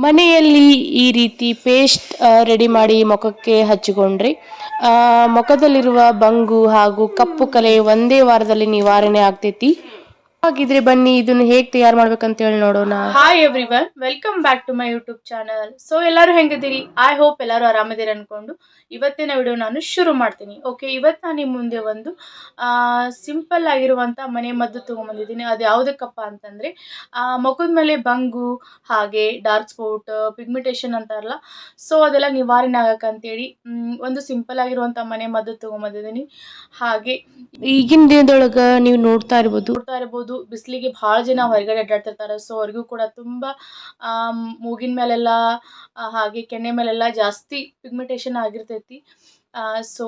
ಮನೆಯಲ್ಲಿ ಈ ರೀತಿ ಪೇಸ್ಟ್ ರೆಡಿ ಮಾಡಿ ಮುಖಕ್ಕೆ ಹಚ್ಚಿಕೊಂಡ್ರೆ ಮುಖದಲ್ಲಿರುವ ಬಂಗು ಹಾಗೂ ಕಪ್ಪು ಕಲೆ ಒಂದೇ ವಾರದಲ್ಲಿ ನಿವಾರಣೆ ಆಗ್ತೈತಿ. ಹಾಗಿದ್ರೆ ಬನ್ನಿ ಇದನ್ನ ಹೇಗೆ ತಯಾರು ಮಾಡ್ಬೇಕಂತ ಹೇಳಿ ನೋಡೋಣ. Hi everyone, welcome back to my YouTube channel. So ಎಲ್ಲರೂ ಹೆಂಗಿದ್ದೀರಿ? ಐ ಹೋಪ್ ಎಲ್ಲರೂ ಆರಾಮಿದ್ದೀರಿ ಅನ್ಕೊಂಡು ಇವತ್ತಿನ ವಿಡಿಯೋ ನಾನು ಶುರು ಮಾಡ್ತೀನಿ. ಓಕೆ, ಇವತ್ತು ನಾನು ನಿಮ್ಮ ಮುಂದೆ ಒಂದು ಸಿಂಪಲ್ ಆಗಿರುವಂಥ ಮನೆ ಮದ್ದು ತೊಗೊಂಬಂದಿದ್ದೀನಿ. ಅದು ಯಾವುದಕ್ಕಪ್ಪ ಅಂತಂದರೆ ಮುಖದ ಮೇಲೆ ಬಂಗು ಹಾಗೆ ಡಾರ್ಕ್ ಸ್ಪಾಟ್ ಪಿಗ್ಮೆಂಟೇಷನ್ ಅಂತಾರಲ್ಲ, ಸೊ ಅದೆಲ್ಲ ನಿವಾರಣೆ ಆಗಕ್ಕಂತೇಳಿ ಒಂದು ಸಿಂಪಲ್ ಆಗಿರುವಂಥ ಮನೆ ಮದ್ದು ತೊಗೊಂಬಂದಿದ್ದೀನಿ. ಹಾಗೆ ಈಗಿನ ದಿನದೊಳಗೆ ನೀವು ನೋಡ್ತಾ ಇರ್ಬೋದು ಬಿಸಿಲಿಗೆ ಭಾಳ ಜನ ಹೊರಗಡೆ ಅಡ್ಡಾಡ್ತಿರ್ತಾರೆ. ಸೊ ಅವ್ರಿಗೂ ಕೂಡ ತುಂಬ ಮೂಗಿನ ಮೇಲೆಲ್ಲ ಹಾಗೆ ಕೆನ್ನೆ ಮೇಲೆಲ್ಲ ಜಾಸ್ತಿ ಪಿಗ್ಮೆಂಟೇಷನ್ ಆಗಿರ್ತೈತಿ. ಸೊ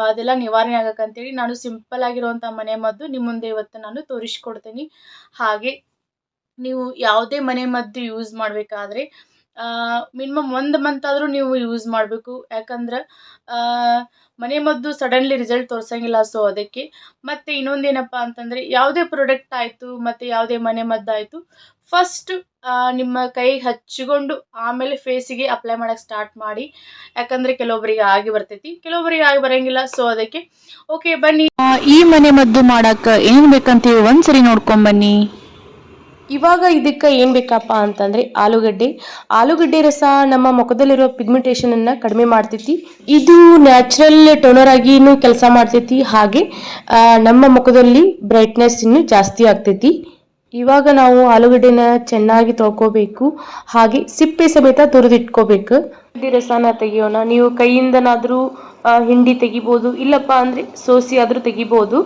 ಅದೆಲ್ಲ ನಿವಾರಣೆ ಆಗಕ್ಕಂತೇಳಿ ನಾನು ಸಿಂಪಲ್ ಆಗಿರುವಂಥ ಮನೆ ಮದ್ದು ನಿಮ್ಮ ಮುಂದೆ ಇವತ್ತು ನಾನು ತೋರಿಸ್ಕೊಡ್ತೀನಿ. ಹಾಗೆ ನೀವು ಯಾವುದೇ ಮನೆ ಮದ್ದು ಯೂಸ್ ಮಾಡಬೇಕಾದ್ರೆ ಮಿನಿಮಮ್ 1 ಮಂತ್ ಆದರೂ ನೀವು ಯೂಸ್ ಮಾಡಬೇಕು. ಯಾಕಂದ್ರೆ ಮನೆ ಮದ್ದು ಸಡನ್ಲಿ ರಿಸಲ್ಟ್ ತೋರಿಸಂಗಿಲ್ಲ. ಸೊ ಅದಕ್ಕೆ ಮತ್ತು ಇನ್ನೊಂದೇನಪ್ಪ ಅಂತಂದರೆ ಯಾವುದೇ ಪ್ರಾಡಕ್ಟ್ ಆಯಿತು ಮತ್ತು ಯಾವುದೇ ಮನೆ ಮದ್ದು ಆಯಿತು, ಫಸ್ಟ್ ನಿಮ್ಮ ಕೈಗೆ ಹಚ್ಚಿಕೊಂಡು ಆಮೇಲೆ ಫೇಸಿಗೆ ಅಪ್ಲೈ ಮಾಡೋಕ್ಕೆ ಸ್ಟಾರ್ಟ್ ಮಾಡಿ. ಯಾಕಂದರೆ ಕೆಲವೊಬ್ಬರಿಗೆ ಆಗಿ ಬರ್ತೈತಿ, ಕೆಲವೊಬ್ಬರಿಗೆ ಆಗಿ ಬರೋಂಗಿಲ್ಲ. ಸೊ ಅದಕ್ಕೆ ಓಕೆ ಬನ್ನಿ, ಈ ಮನೆ ಮದ್ದು ಮಾಡಕ್ಕೆ ಏನು ಬೇಕಂತೀವಿ ಒಂದ್ಸರಿ ನೋಡ್ಕೊಂಬನ್ನಿ. ಇವಾಗ ಇದಕ್ಕೆ ಏನು ಬೇಕಪ್ಪ ಅಂತಂದರೆ ಆಲೂಗಡ್ಡೆ ರಸ ನಮ್ಮ ಮುಖದಲ್ಲಿರೋ ಪಿಗ್ಮೆಂಟೇಷನನ್ನು ಕಡಿಮೆ ಮಾಡ್ತೈತಿ. ಇದು ನ್ಯಾಚುರಲ್ ಟೋನರ್ ಆಗಿನೂ ಕೆಲಸ ಮಾಡ್ತೈತಿ. ಹಾಗೆ ನಮ್ಮ ಮುಖದಲ್ಲಿ ಬ್ರೈಟ್ನೆಸ್ ಇನ್ನೂ ಜಾಸ್ತಿ ಆಗ್ತೈತಿ. ಇವಾಗ ನಾವು ಆಲೂಗಡ್ಡೆನ ಚೆನ್ನಾಗಿ ತೊಳ್ಕೊಬೇಕು. ಹಾಗೆ ಸಿಪ್ಪೆ ಸಮೇತ ತುರಿದಿಟ್ಕೋಬೇಕು. ಆಲೂಗಡ್ಡೆ ರಸನ ತೆಗಿಯೋಣ. ನೀವು ಕೈಯಿಂದನಾದರೂ ಹಿಂಡಿ ತೆಗಿಬೋದು, ಇಲ್ಲಪ್ಪ ಅಂದರೆ ಸೋಸಿ ಆದರೂ ತೆಗಿಬೋದು.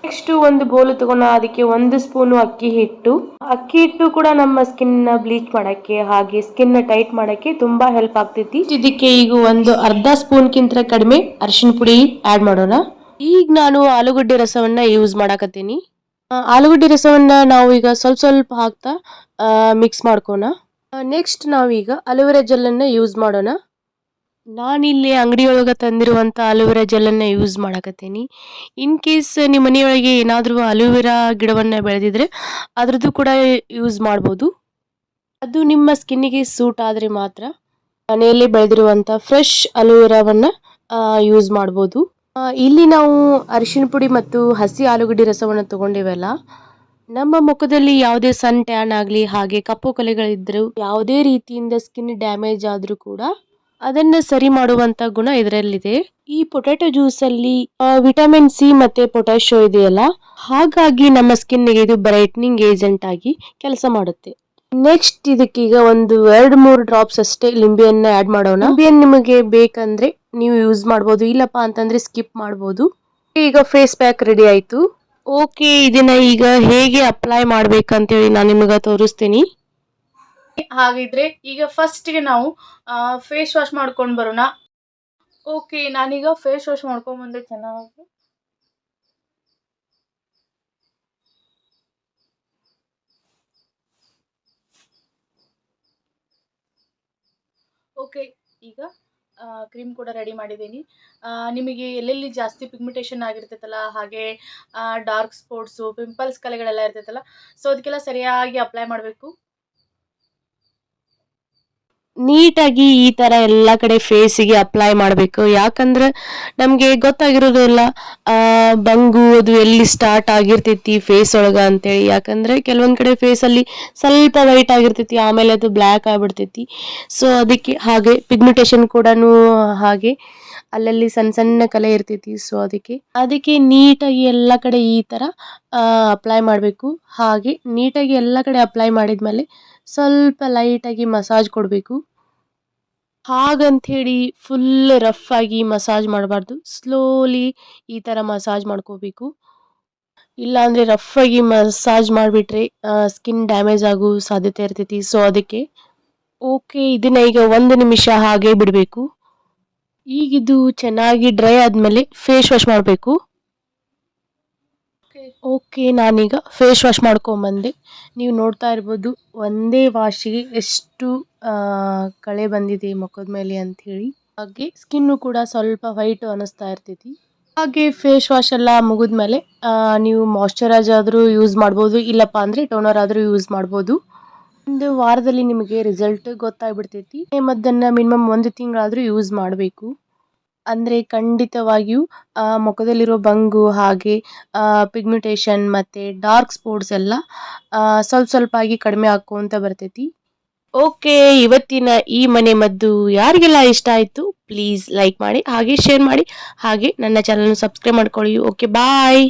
ನೆಕ್ಸ್ಟ್ ಒಂದು ಬೋಲು ತಗೋಣ. ಅದಕ್ಕೆ 1 ಸ್ಪೂನು ಅಕ್ಕಿ ಹಿಟ್ಟು ಕೂಡ ನಮ್ಮ ಸ್ಕಿನ್ನ ಬ್ಲೀಚ್ ಮಾಡಕ್ಕೆ ಹಾಗೆ ಸ್ಕಿನ್ ಟೈಟ್ ಮಾಡಕ್ಕೆ ತುಂಬಾ ಹೆಲ್ಪ್ ಆಗ್ತೈತಿ. ಇದಕ್ಕೆ ಈಗ ಒಂದು ಅರ್ಧ ಸ್ಪೂನ್ಗಿಂತ ಕಡಿಮೆ ಅರಿಶಿನ ಪುಡಿ ಆಡ್ ಮಾಡೋಣ. ಈಗ ನಾನು ಆಲೂಗಡ್ಡೆ ರಸವನ್ನ ಯೂಸ್ ಮಾಡಾಕತ್ತೀನಿ. ಆಲೂಗಡ್ಡೆ ರಸವನ್ನ ನಾವು ಈಗ ಸ್ವಲ್ಪ ಹಾಕ್ತಾ ಮಿಕ್ಸ್ ಮಾಡ್ಕೋಣ. ನೆಕ್ಸ್ಟ್ ನಾವೀಗ ಅಲೋವೆರಾ ಜೆಲ್ಲನ್ನು ಯೂಸ್ ಮಾಡೋಣ. ನಾನಿಲ್ಲಿ ಅಂಗಡಿಯೊಳಗೆ ತಂದಿರುವಂಥ ಅಲೋವೆರಾ ಜೆಲ್ಲನ್ನು ಯೂಸ್ ಮಾಡಕತ್ತೀನಿ. ಇನ್ ಕೇಸ್ ನಿಮ್ಮ ಮನೆಯೊಳಗೆ ಏನಾದರೂ ಅಲೋವೆರಾ ಗಿಡವನ್ನು ಬೆಳೆದಿದ್ರೆ ಅದ್ರದ್ದು ಕೂಡ ಯೂಸ್ ಮಾಡ್ಬೋದು. ಅದು ನಿಮ್ಮ ಸ್ಕಿನ್ನಿಗೆ ಸೂಟ್ ಆದರೆ ಮಾತ್ರ ಮನೆಯಲ್ಲೇ ಬೆಳೆದಿರುವಂಥ ಫ್ರೆಶ್ ಅಲೋವೆರಾವನ್ನು ಯೂಸ್ ಮಾಡ್ಬೋದು. ಇಲ್ಲಿ ನಾವು ಅರಿಶಿನ ಪುಡಿ ಮತ್ತು ಹಸಿ ಆಲೂಗಡ್ಡೆ ರಸವನ್ನು ತೊಗೊಂಡಿವಲ್ಲ, ನಮ್ಮ ಮುಖದಲ್ಲಿ ಯಾವುದೇ ಸನ್ ಟ್ಯಾನ್ ಆಗಲಿ ಹಾಗೆ ಕಪ್ಪು ಕಲೆಗಳಿದ್ದರೂ ಯಾವುದೇ ರೀತಿಯಿಂದ ಸ್ಕಿನ್ ಡ್ಯಾಮೇಜ್ ಆದರೂ ಕೂಡ ಅದನ್ನ ಸರಿ ಮಾಡುವಂತ ಗುಣ ಇದರಲ್ಲಿದೆ. ಈ ಪೊಟ್ಯಾಟೊ ಜ್ಯೂಸ್ ಅಲ್ಲಿ ವಿಟಮಿನ್ ಸಿ ಮತ್ತೆ ಪೊಟ್ಯಾಶಿಯೋ ಇದೆಯಲ್ಲ, ಹಾಗಾಗಿ ನಮ್ಮ ಸ್ಕಿನ್ಗೆ ಇದು ಬ್ರೈಟ್ನಿಂಗ್ ಏಜೆಂಟ್ ಆಗಿ ಕೆಲಸ ಮಾಡುತ್ತೆ. ನೆಕ್ಸ್ಟ್ ಇದಕ್ಕೀಗ ಒಂದು 2-3 ಡ್ರಾಪ್ಸ್ ಅಷ್ಟೇ ಲಿಂಬೆಯನ್ನ ಆಡ್ ಮಾಡೋಣ. ಲಿಂಬೆಯನ್ನು ನಿಮಗೆ ಬೇಕಂದ್ರೆ ನೀವು ಯೂಸ್ ಮಾಡ್ಬೋದು, ಇಲ್ಲಪ್ಪ ಅಂತಂದ್ರೆ ಸ್ಕಿಪ್ ಮಾಡ್ಬೋದು. ಈಗ ಫೇಸ್ ಪ್ಯಾಕ್ ರೆಡಿ ಆಯ್ತು. ಓಕೆ, ಇದನ್ನ ಈಗ ಹೇಗೆ ಅಪ್ಲೈ ಮಾಡ್ಬೇಕಂತೇಳಿ ನಾನು ನಿಮಗೆ ತೋರಿಸ್ತೀನಿ. ಹಾಗಿದ್ರೆ ಈಗ ಫಸ್ಟ್ಗೆ ನಾವು ಫೇಸ್ ವಾಶ್ ಮಾಡ್ಕೊಂಡು ಬರೋಣ. ಓಕೆ, ನಾನೀಗ ಫೇಸ್ ವಾಶ್ ಮಾಡ್ಕೊಂಡು ಬಂದೆ ಚೆನ್ನಾಗಿ. ಓಕೆ, ಈಗ ಕ್ರೀಮ್ ಕೂಡ ರೆಡಿ ಮಾಡಿದ್ದೀನಿ. ನಿಮಗೆ ಎಲ್ಲೆಲ್ಲಿ ಜಾಸ್ತಿ ಪಿಗ್ಮೆಂಟೇಷನ್ ಆಗಿರ್ತೈತಲ್ಲ, ಹಾಗೆ ಡಾರ್ಕ್ ಸ್ಪಾಟ್ಸು ಪಿಂಪಲ್ಸ್ ಕಲೆಗಳೆಲ್ಲ ಇರ್ತೈತಲ್ಲ, ಸೊ ಅದಕ್ಕೆಲ್ಲ ಸರಿಯಾಗಿ ಅಪ್ಲೈ ಮಾಡಬೇಕು. ನೀಟಾಗಿ ಈ ತರ ಎಲ್ಲ ಕಡೆ ಫೇಸಿಗೆ ಅಪ್ಲೈ ಮಾಡಬೇಕು. ಯಾಕಂದ್ರೆ ನಮಗೆ ಗೊತ್ತಾಗಿರೋದಿಲ್ಲ ಬಂಗು ಅದು ಎಲ್ಲಿ ಸ್ಟಾರ್ಟ್ ಆಗಿರ್ತೈತಿ ಫೇಸ್ ಒಳಗ ಅಂತೇಳಿ. ಯಾಕಂದ್ರೆ ಕೆಲವೊಂದ್ ಕಡೆ ಫೇಸಲ್ಲಿ ಸ್ವಲ್ಪ ವೈಟ್ ಆಗಿರ್ತೈತಿ, ಆಮೇಲೆ ಅದು ಬ್ಲ್ಯಾಕ್ ಆಗ್ಬಿಡ್ತೈತಿ. ಸೊ ಅದಕ್ಕೆ ಹಾಗೆ ಪಿಗ್ಮೆಂಟೇಷನ್ ಕೂಡ ಹಾಗೆ ಅಲ್ಲಲ್ಲಿ ಸಣ್ಣ ಸಣ್ಣ ಕಲೆ ಇರ್ತೈತಿ. ಸೊ ಅದಕ್ಕೆ ನೀಟಾಗಿ ಎಲ್ಲ ಕಡೆ ಈ ತರ ಅಪ್ಲೈ ಮಾಡಬೇಕು. ಹಾಗೆ ನೀಟಾಗಿ ಎಲ್ಲ ಕಡೆ ಅಪ್ಲೈ ಮಾಡಿದ್ಮೇಲೆ ಸ್ವಲ್ಪ ಲೈಟಾಗಿ ಮಸಾಜ್ ಕೊಡಬೇಕು. ಹಾಗಂತ ಹೇಳಿ ಫುಲ್ ರಫ್ ಆಗಿ ಮಸಾಜ್ ಮಾಡಬಾರ್ದು, ಸ್ಲೋಲಿ ಈ ಥರ ಮಸಾಜ್ ಮಾಡ್ಕೋಬೇಕು. ಇಲ್ಲಾಂದರೆ ರಫ್ ಆಗಿ ಮಸಾಜ್ ಮಾಡಿಬಿಟ್ರೆ ಸ್ಕಿನ್ ಡ್ಯಾಮೇಜ್ ಆಗೋ ಸಾಧ್ಯತೆ ಇರ್ತೈತಿ. ಸೊ ಅದಕ್ಕೆ ಓಕೆ, ಇದನ್ನ ಈಗ 1 ನಿಮಿಷ ಹಾಗೆ ಬಿಡಬೇಕು. ಈಗಿದು ಚೆನ್ನಾಗಿ ಡ್ರೈ ಆದಮೇಲೆ ಫೇಸ್ ವಾಶ್ ಮಾಡಬೇಕು. ಓಕೆ, ನಾನೀಗ ಫೇಸ್ ವಾಶ್ ಮಾಡ್ಕೊಂಬಂದೆ. ನೀವು ನೋಡ್ತಾ ಇರ್ಬೋದು ಒಂದೇ ವಾಶಿಗೆ ಎಷ್ಟು ಕಳೆ ಬಂದಿದೆ ಮುಖದ ಮೇಲೆ ಅಂಥೇಳಿ. ಹಾಗೆ ಸ್ಕಿನ್ನು ಕೂಡ ಸ್ವಲ್ಪ ವೈಟ್ ಅನ್ನಿಸ್ತಾ ಇರ್ತೈತಿ. ಹಾಗೆ ಫೇಸ್ ವಾಶ್ ಎಲ್ಲ ಮುಗಿದ್ಮೇಲೆ ನೀವು ಮಾಯ್ಶ್ಚರೈಸರ್ ಆದರೂ ಯೂಸ್ ಮಾಡ್ಬೋದು, ಇಲ್ಲಪ್ಪ ಅಂದರೆ ಟೋನರ್ ಆದರೂ ಯೂಸ್ ಮಾಡ್ಬೋದು. ಒಂದು ವಾರದಲ್ಲಿ ನಿಮಗೆ ರಿಸಲ್ಟ್ ಗೊತ್ತಾಗ್ಬಿಡ್ತೈತಿ. ಮದ್ದನ್ನ ಮಿನಿಮಮ್ 1 ತಿಂಗಳಾದ್ರೂ ಯೂಸ್ ಮಾಡಬೇಕು. ಅಂದ್ರೆ ಖಂಡಿತವಾಗಿಯೂ ಮುಖದಲ್ಲಿರೋ ಬಂಗು ಹಾಗೆ ಪಿಗ್ಮೆಂಟೇಷನ್ ಮತ್ತೆ ಡಾರ್ಕ್ ಸ್ಪಾಟ್ಸ್ ಎಲ್ಲ ಸ್ವಲ್ಪ ಆಗಿ ಕಡಿಮೆ ಆಕ್ಕೊಂತ ಬರ್ತೈತಿ. ಓಕೆ, ಇವತ್ತಿನ ಈ ಮನೆ ಮದ್ದು ಯಾರಿಗೆಲ್ಲ ಇಷ್ಟ ಆಯ್ತು ಪ್ಲೀಸ್ ಲೈಕ್ ಮಾಡಿ ಹಾಗೆ ಶೇರ್ ಮಾಡಿ ಹಾಗೆ ನನ್ನ ಚಾನಲ್ ಸಬ್ಸ್ಕ್ರೈಬ್ ಮಾಡ್ಕೊಳ್ಳಿ. ಓಕೆ, ಬಾಯ್.